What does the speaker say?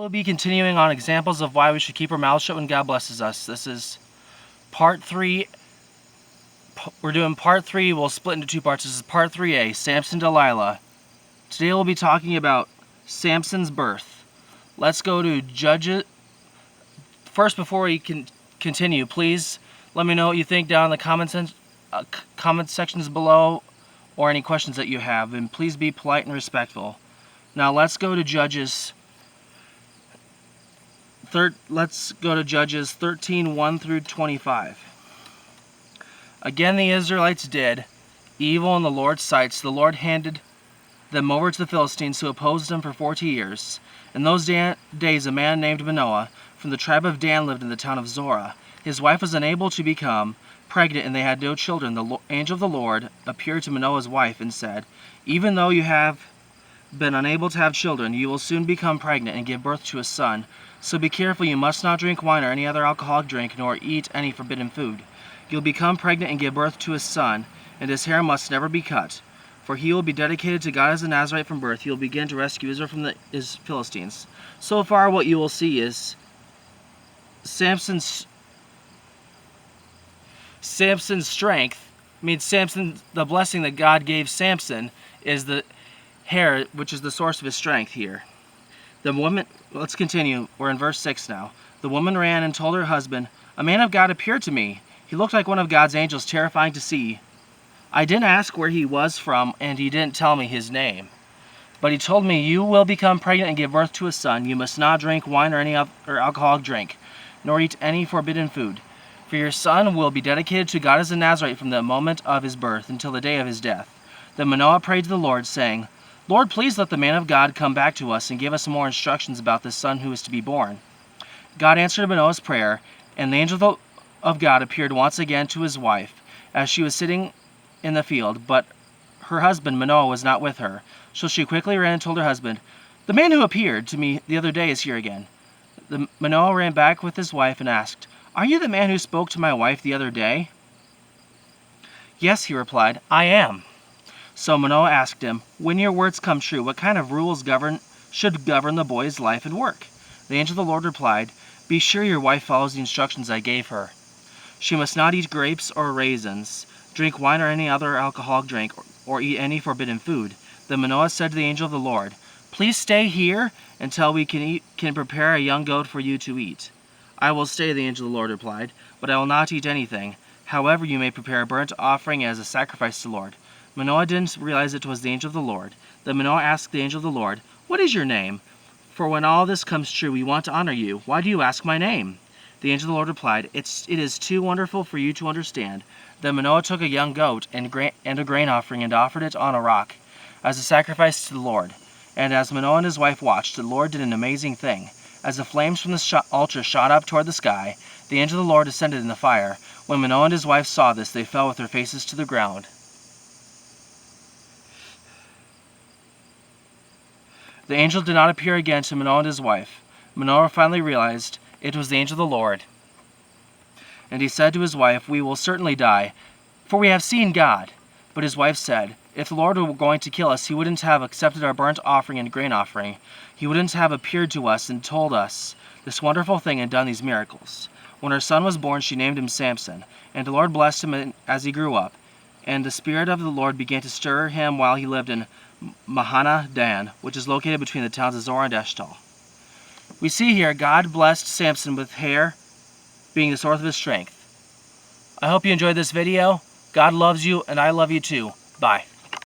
We'll be continuing on examples of why we should keep our mouths shut when God blesses us. This is part 3. We're doing part 3. We'll split into 2 parts. This is part 3A, Samson, Delilah. Today we'll be talking about Samson's birth. Let's go to Judges. First, before we can continue, please let me know what you think down in the comment sections below, or any questions that you have, and please be polite and respectful. Now let's go to Judges. Let's go to Judges 13:1 through 25. Again, the Israelites did evil in the Lord's sight, so the Lord handed them over to the Philistines, who opposed them for 40 years. In those days, a man named Manoah from the tribe of Dan lived in the town of Zorah. His wife was unable to become pregnant, and they had no children. The angel of the Lord appeared to Manoah's wife and said, "Even though you have been unable to have children, you will soon become pregnant and give birth to a son. So be careful, you must not drink wine or any other alcoholic drink, nor eat any forbidden food. You'll become pregnant and give birth to a son, and his hair must never be cut, for he will be dedicated to God as a Nazarite from birth. He will begin to rescue Israel from the Philistines." So far, what you will see is Samson's strength. The blessing that God gave Samson is the hair, which is the source of his strength here. The woman, let's continue. We're in verse 6 now. The woman ran and told her husband, "A man of God appeared to me. He looked like one of God's angels, terrifying to see. I didn't ask where he was from, and he didn't tell me his name. But he told me, 'You will become pregnant and give birth to a son. You must not drink wine or any other alcoholic drink, nor eat any forbidden food. For your son will be dedicated to God as a Nazarite from the moment of his birth until the day of his death.' Then Manoah prayed to the Lord, saying, 'Lord, please let the man of God come back to us and give us more instructions about this son who is to be born.' God answered Manoah's prayer, and the angel of God appeared once again to his wife as she was sitting in the field, but her husband Manoah was not with her. So she quickly ran and told her husband, 'The man who appeared to me the other day is here again.' Manoah ran back with his wife and asked, 'Are you the man who spoke to my wife the other day?' 'Yes,' he replied, 'I am.' So Manoah asked him, 'When your words come true, what kind of rules should govern the boy's life and work?' The angel of the Lord replied, 'Be sure your wife follows the instructions I gave her. She must not eat grapes or raisins, drink wine or any other alcoholic drink, or eat any forbidden food.' Then Manoah said to the angel of the Lord, 'Please stay here until we can prepare a young goat for you to eat.' 'I will stay,' the angel of the Lord replied, 'but I will not eat anything. However, you may prepare a burnt offering as a sacrifice to the Lord.' Manoah didn't realize it was the angel of the Lord. Then Manoah asked the angel of the Lord, 'What is your name? For when all this comes true, we want to honor you. Why do you ask my name?' The angel of the Lord replied, 'It is too wonderful for you to understand.' Then Manoah took a young goat and a grain offering and offered it on a rock as a sacrifice to the Lord. And as Manoah and his wife watched, the Lord did an amazing thing. As the flames from the altar shot up toward the sky, the angel of the Lord descended in the fire. When Manoah and his wife saw this, they fell with their faces to the ground. The angel did not appear again to Manoah and his wife. Manoah finally realized it was the angel of the Lord. And he said to his wife, 'We will certainly die, for we have seen God.' But his wife said, 'If the Lord were going to kill us, he wouldn't have accepted our burnt offering and grain offering. He wouldn't have appeared to us and told us this wonderful thing and done these miracles.' When her son was born, she named him Samson, and the Lord blessed him as he grew up. And the Spirit of the Lord began to stir him while he lived in Mahanadan, which is located between the towns of Zorah and Eshtal." We see here God blessed Samson with hair being the source of his strength. I hope you enjoyed this video. God loves you, and I love you too. Bye.